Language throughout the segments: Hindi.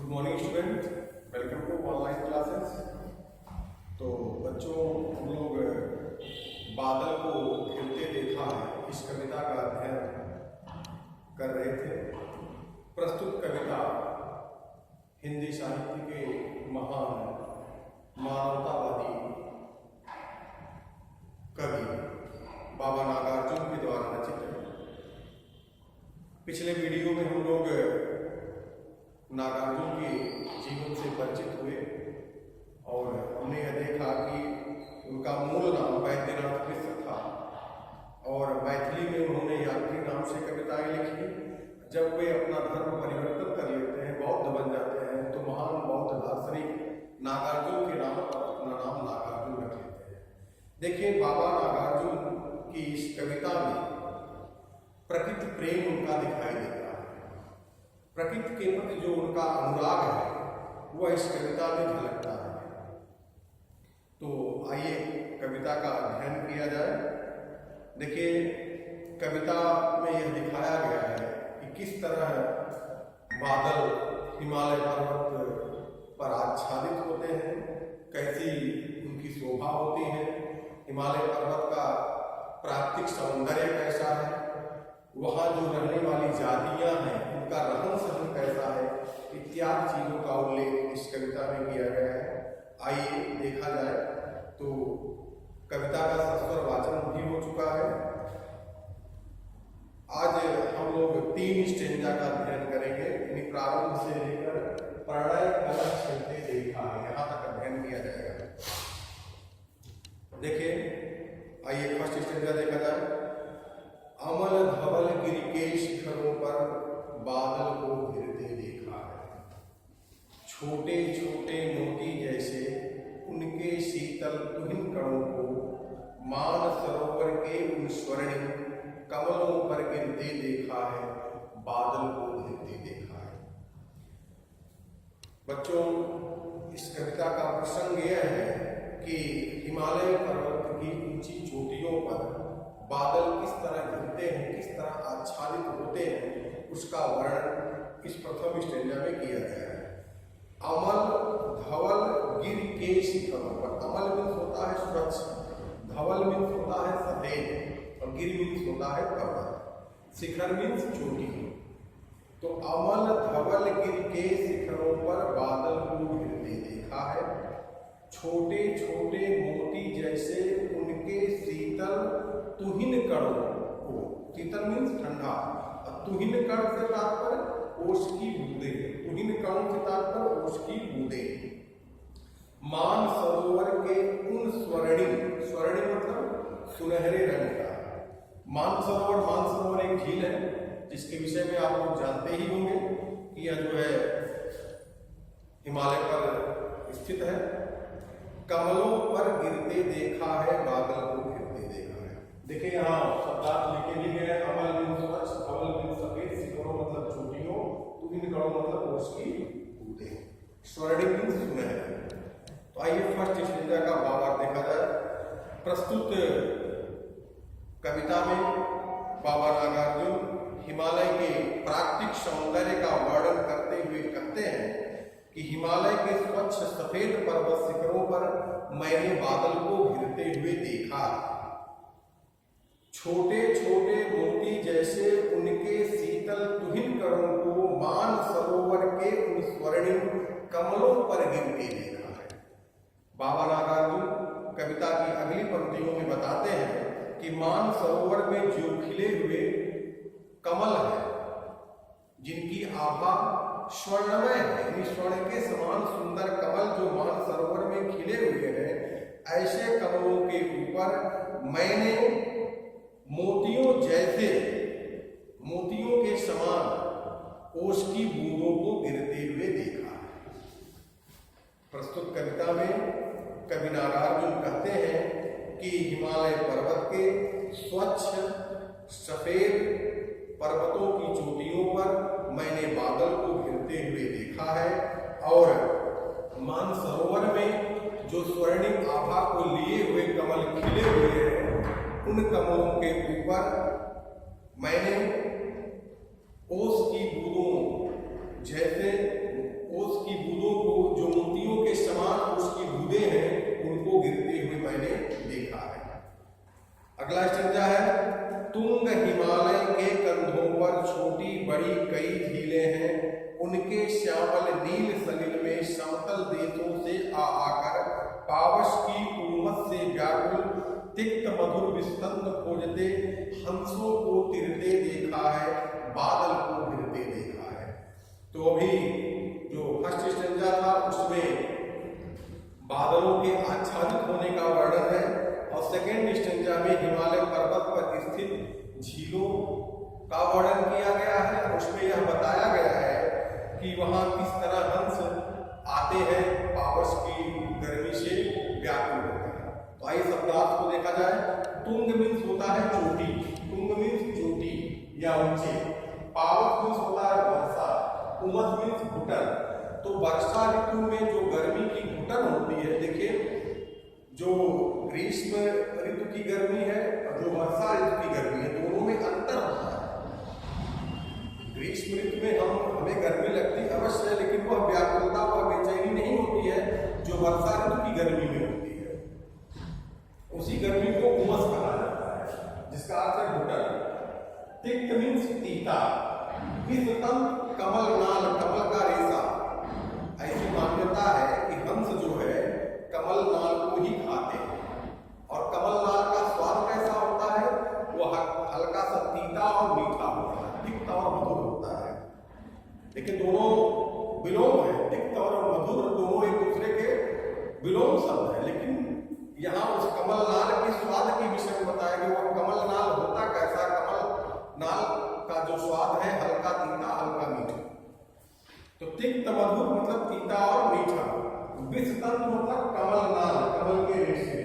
Good morning student, welcome to online classes. तो बच्चों, हम लोग बादल को खिलते देखा है इस कविता का अध्ययन कर रहे थे। प्रस्तुत कविता हिंदी साहित्य के महान मानवतावादी कवि बाबा नागार्जुन के द्वारा रचित है। पिछले वीडियो में हम लोग नागार्जुन के जीवन से परिचित हुए और हमने यह देखा कि उनका मूल नाम वैद्यनाथ मिश्र था और मैथिली में उन्होंने यात्री नाम से कविताएं लिखी। जब वे अपना धर्म परिवर्तन कर लेते हैं, बौद्ध बन जाते हैं, तो महान बौद्ध दार्शनिक नागार्जुन के नाम पर अपना नाम नागार्जुन रख लेते हैं। देखिए, बाबा नागार्जुन की इस कविता में प्रकृति प्रेम उनका दिखाई देता है। प्रकृति के प्रति जो उनका अनुराग है वह इस कविता में झलकता है। तो आइए कविता का अध्ययन किया जाए। देखिए, कविता में यह दिखाया गया है कि किस तरह बादल हिमालय पर्वत पर आच्छादित होते हैं, कैसी उनकी शोभा होती है, हिमालय पर्वत का प्राकृतिक सौंदर्य कैसा है, वहाँ जो रहने वाली जातियाँ हैं उनका रहन सहन कैसा है, इत्यादि चीज़ों का उल्लेख इस कविता में किया गया है। आइए देखा जाए। तो कविता का सस्वर वाचन भी हो चुका है। आज हम लोग 3 स्टेंजा का अध्ययन करेंगे, यानी प्रारंभ से लेकर प्रणय कलश चलते देखा है, यहाँ तक अध्ययन किया जाएगा। देखिए, आइए फर्स्ट स्टेंजा देखा जाए। अमल धवल गिरि के शिखरों पर बादल को घिरते देखा है, छोटे छोटे मोती जैसे उनके शीतल तुहिन कणों को मान सरोवर के उन स्वर्णिम कमलों पर गिरते देखा है, बादल को घिरते देखा है। बच्चों, इस कविता का प्रसंग यह है कि हिमालय पर्वत की ऊंची चोटियों पर बादल किस तरह घिरते हैं, किस तरह आच्छादित होते हैं, उसका वर्णन इस प्रथम स्टेंजा में किया गया है। अमल धवल गिर के शिखरों पर, अमल मीन्स होता है स्वच्छ, धवल मीन्स होता है सफेद और गिर मीन्स होता है पर्वत, शिखर मीन्स चोटी। तो अमल धवल गिर के शिखरों पर बादल को घिरते देखा है, छोटे छोटे मोती जैसे उनके शीतल तुहिन कणों को, शीतल मीन्स ठंडा, तुहिन कण से तात्पर्य ओस की बूंदें, तुहिन कणों से तात्पर्य ओस की बूंदें, मान सरोवर के उन स्वर्णिम, स्वर्णिम मतलब सुनहरे रंग का। मानसरोवर एक झील है जिसके विषय में आप लोग जानते ही होंगे कि यह जो है हिमालय पर स्थित है। कमलों पर गिरते देखा है, बादल को घिरते देखा है। देखिए, यहाँ शब्दार्थ लिखे भी गए। अमल मीन्स स्वच्छ, धवल मीन्स सफेद, शिखरों मतलब चोटियों, तुहिन कणों मतलब ओस की बूंदें, स्वर्णिम मीन्स सुनहरे। तो आइए फर्स्ट स्टेंजा का भावार्थ देखा जाए। प्रस्तुत कविता में बाबा नागार्जुन हिमालय के प्राकृतिक सौंदर्य का वर्णन करते हुए कहते हैं कि हिमालय के स्वच्छ सफेद पर्वत शिखरों पर मैंने बादल को घिरते हुए देखा, छोटे छोटे मोती जैसे उनके शीतल तुहिन कणों को मान सरोवर के उन स्वर्णिम कमलों पर गिरते देखा है। बाबा नागार्जुन कविता की अगली पंक्तियों में बताते हैं कि मान सरोवर में जो खिले हुए कमल है, जिनकी आभा स्वर्णमय है, यानी स्वर्ण के समान सुंदर कमल जो मान सरोवर में खिले हुए हैं, ऐसे कमलों के ऊपर मैंने मोतियों जैसे, मोतियों के समान ओस की बूंदों को गिरते हुए देखा है। प्रस्तुत कविता में कवि नागार्जुन कहते हैं कि हिमालय पर्वत के स्वच्छ सफेद पर्वतों की चोटियों पर मैंने बादल को घिरते हुए देखा है और मानसरोवर में जो स्वर्णिम आभा को लिए हुए कमल खिले हुए हैं, उन कमलों के ऊपर मैंने ओस की बूंदों जैसे ओस झीलें हैं, उनके श्यामल नील सलिल में समतल देशों से आकर पावस की उमस से व्याकुल तिक्त मधुर विस्तंद खोजते हंसों को तिरते देखा है, बादल को गिरते देखा है। तो अभी जो फर्स्ट स्टेंजा था उसमें बादलों के आच्छादित होने का वर्णन है, और सेकेंड स्टेंजा में हिमालय पर्वत पर स्थित झीलों का वर्णन किया गया है। उसमें यह बताया गया है कि वहां किस तरह हंस आते हैं, पावस की गर्मी से व्याकुल होते हैं। तो आइए शब्दार्थ को देखा जाए। तुंग मीन्स होता है चोटी, तुंग मीन्स चोटी या ऊंचे, पावस मीन्स होता है वर्षा, उमस मीन्स घुटन। तो वर्षा ऋतु में जो गर्मी की घुटन होती है, देखिए जो ग्रीष्म ऋतु की गर्मी है और जो वर्षा ऋतु की गर्मी है, दोनों में अंतर होता है। ग्रीष्म ऋतु में हमें गर्मी लगती अवश्य है, लेकिन वह व्याकुलता व बेचैनी नहीं होती है जो वर्षा ऋतु की गर्मी में होती है। उसी गर्मी को उमस कहा जाता है, जिसका अर्थ है घुटन। तिक्त मीन्स तीता, विषतम कमल नाल, कमल का रेशा। ऐसी मान्यता है कि हंस जो है कमल नाल को ही खाते हैं, और कमल नाल का स्वाद कैसा होता है, वह हल्का सा तीता और मीठा होता है, तिक्त और मधुर होता है। लेकिन दोनों विलोम है, तिक्त और मधुर दोनों एक दूसरे के विलोम शब्द है। लेकिन यहाँ उस कमल नाल के स्वाद के विषय में बताया कि वह कमल नाल होता कैसा। कमल नाल का जो स्वाद है हल्का तीता हल्का मीठा। तो तिक्त मधुर मतलब तीता और मीठा, विषतंत्र मतलब कमल नाल, कमल के रेशे।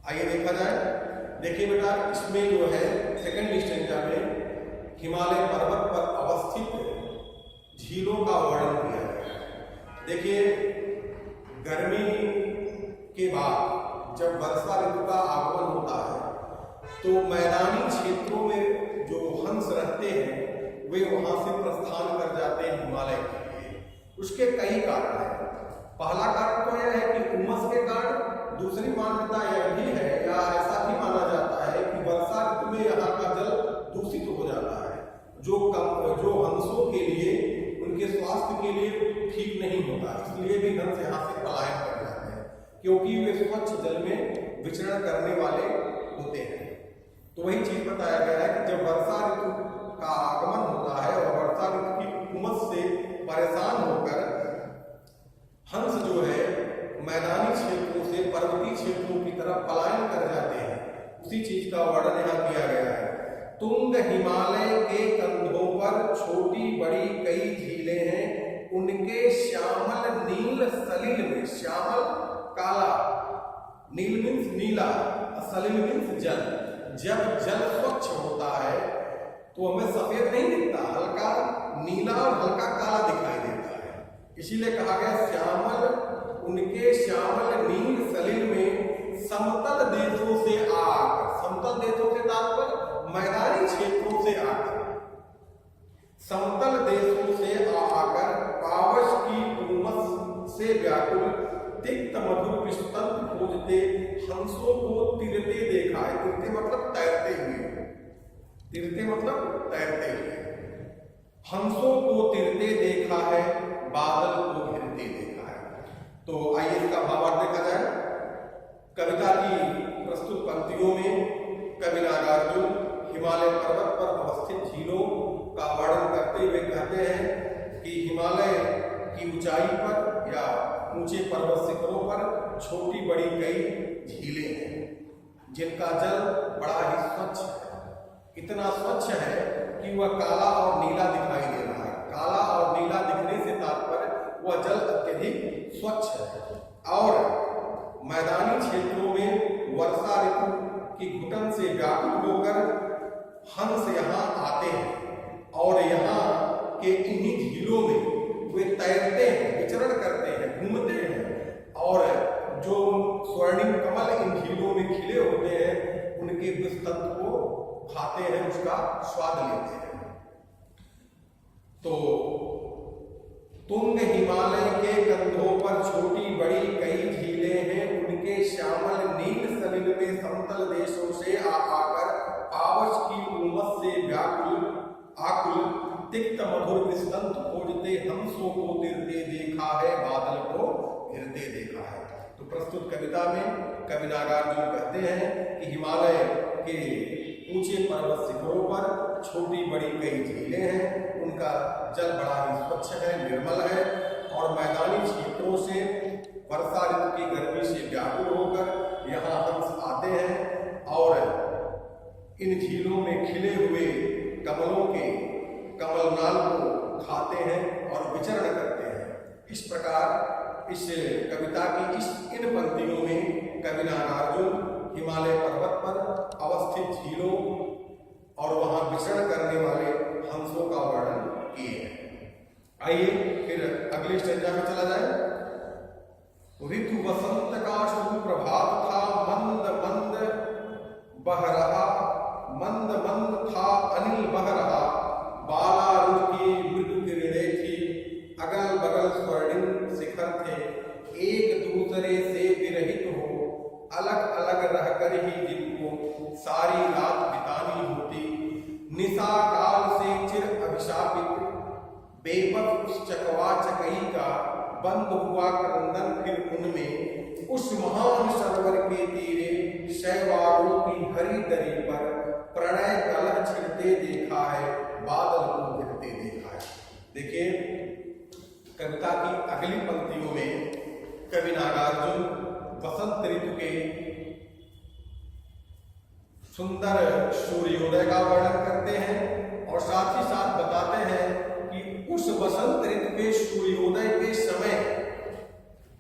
आइए देखा जाए। देखिए बेटा, इसमें जो है सेकंड स्टेंजा में हिमालय पर्वत पर अवस्थित झीलों का वर्णन किया गया है। देखिए गर्मी के बाद जब वर्षा ऋतु का आगमन होता है तो मैदानी क्षेत्रों में जो हंस रहते हैं वे वहां से प्रस्थान कर जाते हैं हिमालय के लिए। उसके कई कारण हैं। पहला कारण तो यह है कि उमस के कारण। दूसरी मान्यता यह भी है या ऐसा भी माना जाता है कि वर्षा ऋतु में यहाँ का जल दूषित हो जाता है, जो हंसों के लिए, उनके स्वास्थ्य के लिए ठीक नहीं होता। इसलिए भी हंस यहाँ से पलायन कर जाते हैं, क्योंकि वे स्वच्छ जल में विचरण करने वाले होते हैं। तो वही चीज बताया गया है कि जब वर्षा ऋतु का आगमन होता है और वर्षा ऋतु की उमस से परेशान होकर हंस जो है मैदानी क्षेत्रों से पर्वतीय क्षेत्रों की तरफ पलायन कर जाते हैं, उसी चीज का वर्णन यहाँ किया गया है। तुंग हिमालय के कंधों पर छोटी बड़ी कई झीलें हैं, उनके श्यामल नील सलिल में, श्यामल काला, नील मीन्स नीला, सलिल मीन्स जल। जब जल स्वच्छ होता है तो हमें सफेद नहीं दिखता, हल्का नीला और हल्का काला दिखाई देता है। इसीलिए कहा गया श्यामल, उनके श्यामल नील सलिल में समतल देशों से आकर, समतल देशों से तात्पर्य मैदानी क्षेत्रों से आकर, समतल देशों से आकर पावस की उमस से व्याकुल तिक्त मधुर विस्तंत खोजते हंसों को तिरते देखा है। तिरते मतलब तैरते हुए, तिरते मतलब तैरते हुए। हंसों को तिरते देखा है, बादल को घिरते देखा है। तो आइए इसका भावार्थ देखा जाए। कविता की प्रस्तुत पंक्तियों में कवि नागार्जुन हिमालय पर्वत पर अवस्थित झीलों का वर्णन करते हुए कहते हैं कि हिमालय की ऊंचाई पर या ऊंचे पर्वत शिखरों पर छोटी बड़ी कई झीलें हैं, जिनका जल बड़ा ही स्वच्छ है। इतना स्वच्छ है कि वह काला और नीला दिखाई दे रहा है। काला और नीला दिखने से तात्पर्य वह जल अत्यधिक स्वच्छ है। और मैदानी क्षेत्रों में वर्षा ऋतु की घुटन से व्याकुल होकर हंस यहाँ आते हैं और यहाँ के इन्हीं झीलों में वे तैरते हैं, विचरण करते हैं, घूमते हैं, और जो स्वर्णिम कमल इन झीलों में खिले होते हैं उनके विस्तंत को खाते हैं, उसका स्वाद लेते हैं। तो तुंग हिमालय के कंधों पर छोटी बड़ी कई झीलें हैं, उनके श्यामल नील सलिल में समतल देशों से आकर पावस की उमस से व्याकुल तिक्त मधुर विस्तंत खोजते हंसों को तिरते देखा है, बादल को घिरते देखा है। तो प्रस्तुत कविता में कवि नागार्जुन कहते हैं कि हिमालय के ऊंचे पर्वत शिखरों पर छोटी बड़ी कई झीलें हैं, उनका जल बड़ा ही स्वच्छ है, निर्मल है, और मैदानी क्षेत्रों से वर्षा ऋतु की गर्मी से व्याकुल होकर यहाँ हंस आते हैं और इन झीलों में खिले हुए कमलों के कमलनाल को खाते हैं और विचरण करते हैं। इस प्रकार इस कविता की इन पंक्तियों में कवि नागार्जुन हिमालय पर्वत पर अवस्थित झीलों और वहां विचरण करने वाले हंसों का वर्णन किए हैं। आइए फिर अगले स्टेंजा में चला जाए। ऋतु वसंत का शुभ प्रभात था, मंद मंद बह रहा, मंद मंद था अनिल बह रहा, बालारुण की मृदु किरणें थी, अगल बगल स्वर्णिम शिखर थे, एक दूसरे से विरहित हो, अलग अलग रहकर ही जिनको सारी रात बितानी होती, निशा काल से चिर अभिशापित बेबस उस चकवा चकई का बंद हुआ क्रंदन फिर उनमें, उस महान सरोवर के तीरे शैवालों की हरी दरी पर प्रणय कलह छिड़ते देखा है, बादल को गिरते देखा है। देखिए कविता की अगली पंक्तियों में कवि नागार्जुन वसंत ऋतु के सुंदर सूर्योदय का वर्णन करते हैं और साथ ही साथ बताते हैं कि उस वसंत ऋतु के सूर्योदय के समय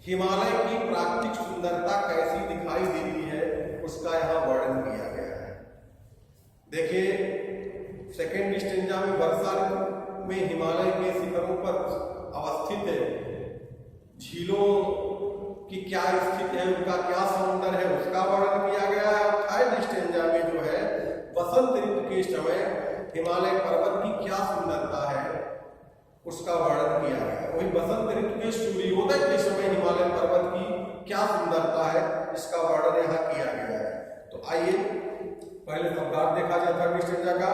हिमालय की प्राकृतिक सुंदरता कैसी दिखाई देती है, उसका यहाँ वर्णन किया गया है। देखिए सेकेंड स्टेंजा में वर्षा ऋतु में हिमालय के शिखरों पर अवस्थित झीलों की क्या स्थिति है, उनका क्या सौंदर्य है, उसका वर्णन किया गया है। और थर्ड स्टेंजा में जो है वसंत ऋतु के समय हिमालय पर्वत की क्या सुंदरता है, उसका वर्णन किया गया है। वही वसंत ऋतु के सूर्योदय के समय हिमालय पर्वत की क्या सुंदरता है, इसका वर्णन यहाँ किया गया है। तो आइए पहले शब्दार्थ देखा जाए थर्ड स्टेंजा का।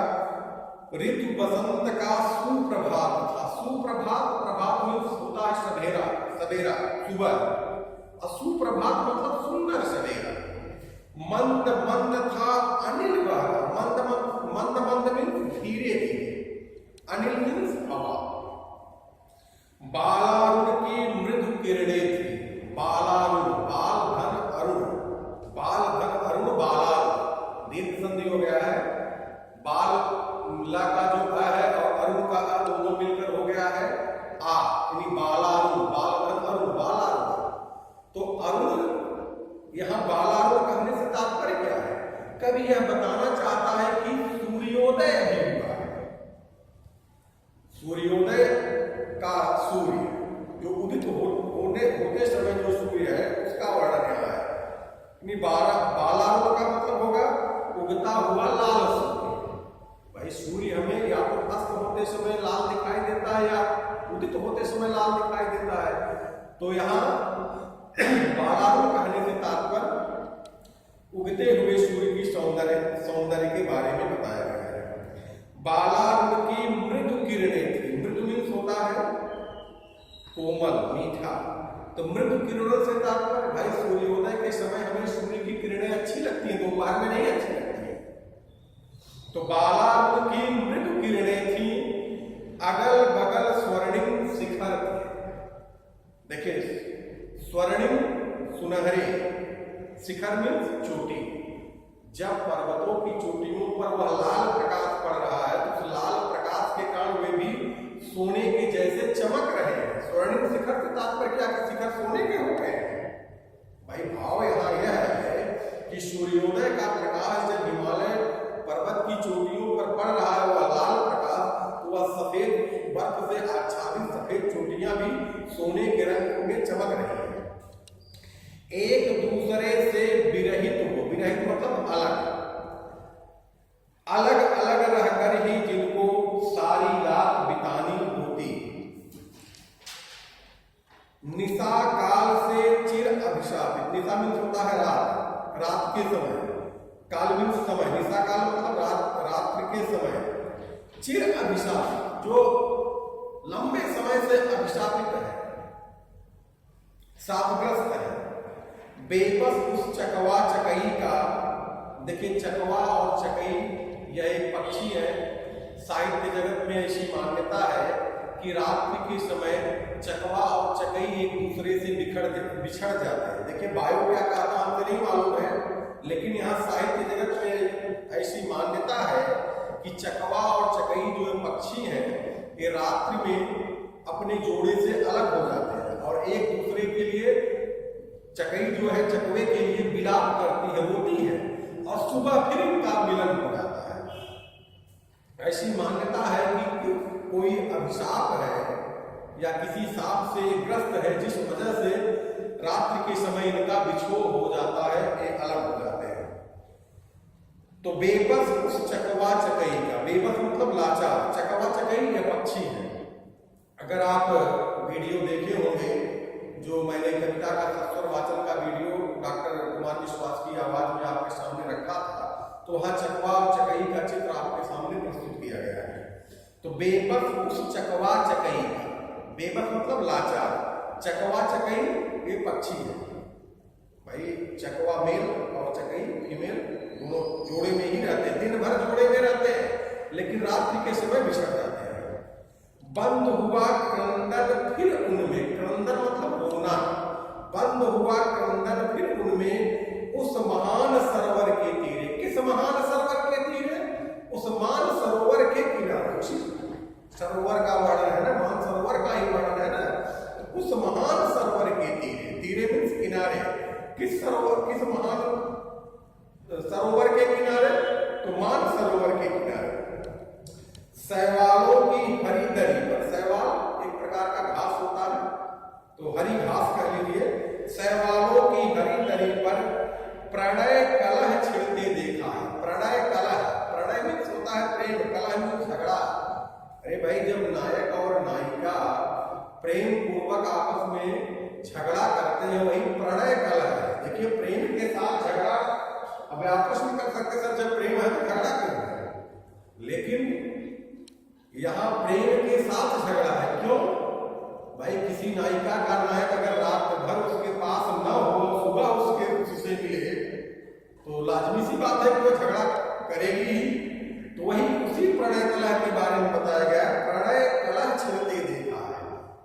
ऋतु वसंत का सुप्रभात था। सुप्रभात, प्रभात में होता है सवेरा, सवेरा सुबह, सुप्रभात मतलब सुंदर सवेरा। मंद मंद था अनिल बह, मंद मंद मंद मीन्स धीरे धीरे, अनिल मीन्स हवा। बालारुण की मृदु किरणें थी, बालारुण, बाल धन अरुण, बाल धन अरुण बालारुण, दीर्घ संधि हो गया है, बाल ला का जो है और अरुण का दोनों मिलकर हो गया है आ, यानी बालारुण, बाल धन अरुण, बालारुण। तो अरुण यहाँ बालारुण कहने से तात्पर्य क्या है? कवि यह बताना चाहता है कि सूर्योदय अभी हुआ है। सूर्योदय का सूर्य जो उदित होते समय जो सूर्य है उसका वर्णन यहाँ है। बालारुण का मतलब होगा उगता हुआ लाल सूर्य। भाई सूर्य हमें या तो अस्त होते समय लाल दिखाई देता है या उदित होते समय लाल दिखाई देता है। तो यहाँ बालारुण कहने से तात्पर्य उगते हुए सूर्य की सौंदर्य के बारे में बताया गया है। बालारुण की मृदु किरणें थी, मृदु मीन्स होता है कोमल, मीठा। तो मृदु किरणों से तात्पर्य भाई सूर्योदय के समय हमें सूर्य की किरणें अच्छी लगती हैं, दोपहर में नहीं अच्छी लगती है। तो बालारुण की मृदु किरणें थी, अगल बगल स्वर्णिम शिखर थे। देखिए स्वर्णिम सुनहरे, शिखर में चोटी। जब पर्वतों की चोटियों पर वह लाल प्रकाश पड़ रहा है तो उस लाल प्रकाश के कारण वे भी सोने के जैसे चमक रहे हैं। स्वर्णिम शिखर से तात्पर्य क्या कि शिखर सोने के हो गए हैं। भाई भाव यहाँ यह है कि सूर्योदय का प्रकाश जब हिमालय पर्वत की चोटियों पर पड़ रहा है वह लाल प्रकाश, तो वह सफेद बर्फ से आच्छादित सफेद चोटियां भी सोने के रंग में चमक रही है। एक दूसरे से विरहित हो, विरहित मतलब अलग, अलग अलग रहकर ही जिनको सारी रात बितानी होती, निशा काल से चिर अभिशापित। निशा मीन्स होता है रात, रात के समय, काल मीन्स समय, निशा काल मतलब रात्रि के समय, चिर अभिशापित, जो लंबे समय से अभिशापित है, शापग्रस्त है। बेबस उस चकवा चकई का, देखिए चकवा और चकई यह एक पक्षी है। साहित्य जगत में ऐसी मान्यता है कि रात्रि के समय चकवा और चकई एक दूसरे से बिछड़ जाते हैं। देखिए वायु क्या कहता हमको नहीं मालूम है, लेकिन यहाँ साहित्य जगत में ऐसी मान्यता है कि चकवा और चकई जो पक्षी हैं ये रात्रि में अपने जोड़े से अलग हो जाते हैं और एक दूसरे के लिए, चकई जो है चकवे के लिए विलाप करती है, रोती है, और सुबह फिर इनका मिलन हो जाता है। ऐसी मान्यता है कि कोई अभिशाप है या किसी सांप से ग्रस्त है, जिस वजह से रात्रि के समय इनका बिछोह हो जाता है, ये अलग हो जाते हैं। तो बेबस उस चकवा चकई का, बेबस मतलब लाचार, चकवा चकई यह पक्षी है। अगर आप वीडियो देखे होंगे जो मैंने कविता का सस्वर वाचन का वीडियो डॉक्टर कुमार विश्वास की आवाज में आपके सामने रखा था, तो वहां चकवा और चकई का चित्र आपके सामने प्रस्तुत किया गया है। तो बेबस उस चकवा चकई का, बेबस मतलब लाचार, चकवा चकई ये पक्षी है। भाई चकवा मेल और चकई फीमेल दोनों जोड़े में ही रहते हैं, दिन भर जोड़े में रहते हैं, लेकिन रात्रि के समय बिछड़ जाते हैं। बंद हुआ क्रंदन फिर उनमें, क्रंदन मतलब रोना, बंद हुआ क्रंदन फिर उनमें उस महान सरोवर के तीरे। किस महान सरोवर के तीरे? उस मान सरोवर के किनारे। सरोवर का वर्णन है ना, मान सरोवर का ही वर्णन है ना, तो उस महान सरोवर के तीरे, तीरे मीन्स किनारे। किस सरोवर, किस महान सरोवर के किनारे? तो मान सरोवर के किनारे। शैवालों की हरी दरी पर, शैवाल एक प्रकार का घास होता है, तो हरी घास कह लीजिए। शैवालों की हरी दरी पर प्रणय कलह छिड़ते देखा है। प्रणय कलह, प्रणय मीन्स होता है प्रेम, कलह मीन्स झगड़ा। अरे भाई जब नायक और नायिका प्रेम पूर्वक आपस में झगड़ा करते हैं, वही प्रणय कलह है। देखिए प्रेम के साथ झगड़ा अब आप प्रश्न कर सकते सर, जब प्रेम है तो झगड़ा क्यों है? लेकिन यहाँ प्रेम के साथ झगड़ा है। क्यों भाई? किसी नायिका का नायक अगर रात भर उसके पास न हो, सुबह उससे मिले, तो लाजमी सी बात है कि वो झगड़ा करेगी। तो वही उसी प्रणय कलह के बारे में बताया गया। प्रणय कलह छिड़ते देखा है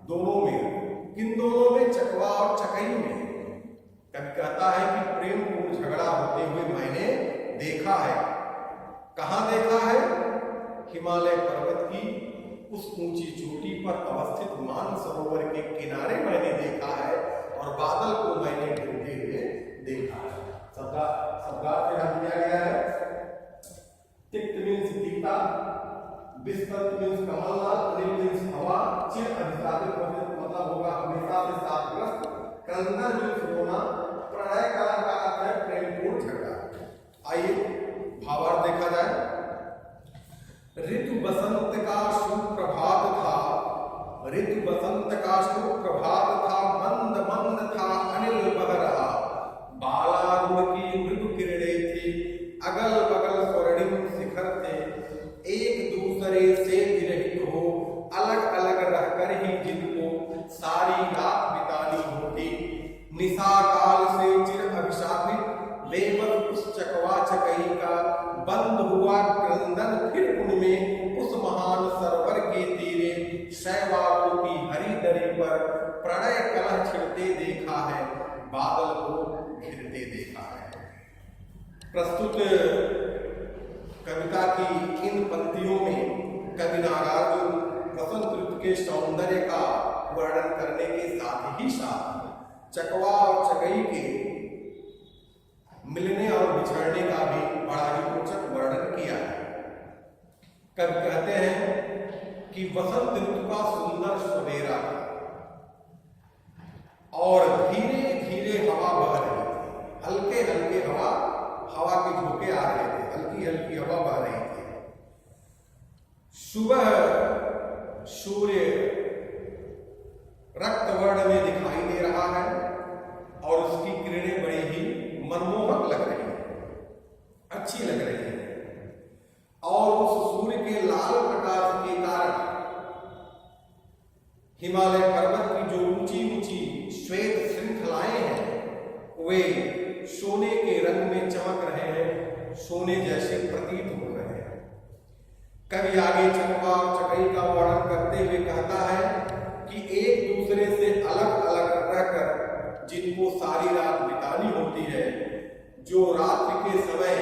दोनों में। किन दोनों में? चकवा और चकई में। कभी कहता है कि प्रेम पूर्ण झगड़ा होते हुए मैंने देखा है। कहां देखा है? हिमालय पर्वत की उस ऊंची चोटी पर अवस्थित मान सरोवर के किनारे मैंने देखा है, और बादल को मैंने गिरते हुए देखा है। शब्दार्थ यहाँ दिया गया है। तिक्त मीन्स तीता, विस्पत मीन्स कमलनाथ, प्रेम मीन्स हवा, चिर अधिशापित मतलब होगा हमेशा से शापग्रस्त, क्रंदन मीन्स रोना, प्रणय कलह का अर्थ है प्रेमपूर्ण झगड़ा। आइए भावार्थ देखा जाए। ऋतु बसंत का शुभ प्रभात था, ऋतु बसंत का शुभ प्रभात था, मंद मंद था अनिल बह रहा, बालारूढ़ की मृदु किरणें थी, अगल बगल स्वर्णिम शिखर थे, एक दूसरे से विरहित हो, अलग अलग रहकर ही जिनको सारी रात बितानी होती, निशा काल से चिर अभिशापित बेबस उस चकवा चकई का, बंद हुआ क्रंदन फिर उनमें उस महान सरोवर के तीरे, शैवालों की हरी दरी पर प्रणय कलह छिड़ते देखा है, बादल को घिरते देखा है। प्रस्तुत कविता की इन पंक्तियों में कवि नागार्जुन वसंत ऋतु के सौंदर्य का वर्णन करने के साथ ही साथ चकवा और चकई के मिलने और बिछड़ने का भी बड़ा ही रोचक वर्णन किया है। कवि कहते हैं कि वसंत ऋतु का सुंदर सवेरा और धीरे धीरे हवा बह रही थी, हल्के हल्के हवा के झोंके आ रहे थे, हल्की हल्की हवा बह रही थी। सुबह सूर्य रक्तवर्ण में दिखाई दे रहा है और उसकी किरणें बड़ी ही मनमोहक लग रही है, अच्छी लग रही है, और उस सूर्य के लाल प्रकाश हिमालय पर्वत की जो ऊंची ऊंची श्वेत श्रृंखलाएं हैं वे सोने के रंग में चमक रहे हैं, सोने जैसे प्रतीत हो रहे हैं। कवि आगे चकवा और चकई का वर्णन करते हुए कहता है कि एक दूसरे से अलग अलग रहकर जिनको सारी रात बितानी होती है, जो रात्रि के समय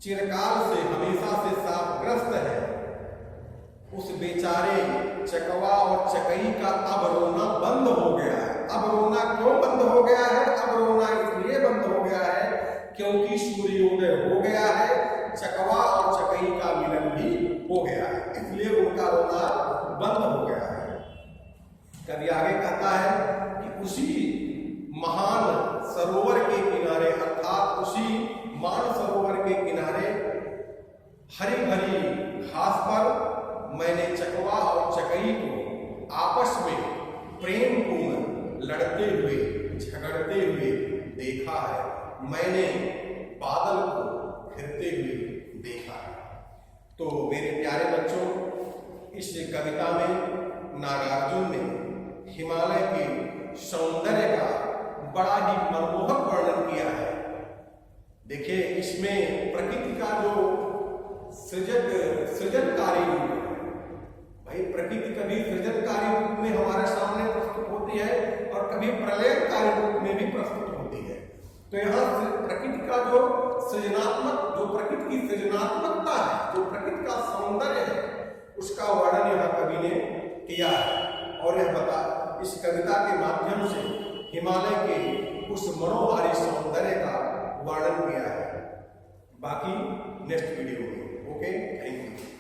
चिरकाल से हमेशा से शापग्रस्त है, उस बेचारे चकवा और चकई का अब रोना बंद हो गया है। अब रोना क्यों बंद हो गया है? अब रोना इसलिए बंद हो गया है क्योंकि सूर्योदय हो गया है, चकवा और चकई का मिलन भी हो गया है, इसलिए उनका रोना बंद हो गया है। कवि आगे कहता है कि उसी महान सरोवर के किनारे अर्थात उसी मान सरोवर के किनारे हरी भरी घास पर मैंने चकवा और चकई को आपस में प्रेम पूर्ण लड़ते हुए झगड़ते हुए देखा है। मैंने बादल को घिरते हुए देखा है। तो मेरे प्यारे बच्चों, इस कविता में नागार्जुन ने हिमालय के सौंदर्य का बड़ा ही मनमोहक वर्णन किया है। देखिए, इसमें प्रकृति का जो सृजनकारी रूप है, भाई प्रकृति कभी सृजनकारी रूप में हमारे सामने प्रस्तुत होती है और कभी प्रलयकारी रूप में भी प्रस्तुत होती है। तो यहाँ प्रकृति का जो प्रकृति की सृजनात्मकता है, जो प्रकृति का सौंदर्य है, उसका वर्णन यहाँ कवि ने किया है और इस कविता के माध्यम से हिमालय के उस मनोहारी सौंदर्य का वर्णन किया है। बाकी नेक्स्ट वीडियो में। Okay, thank you.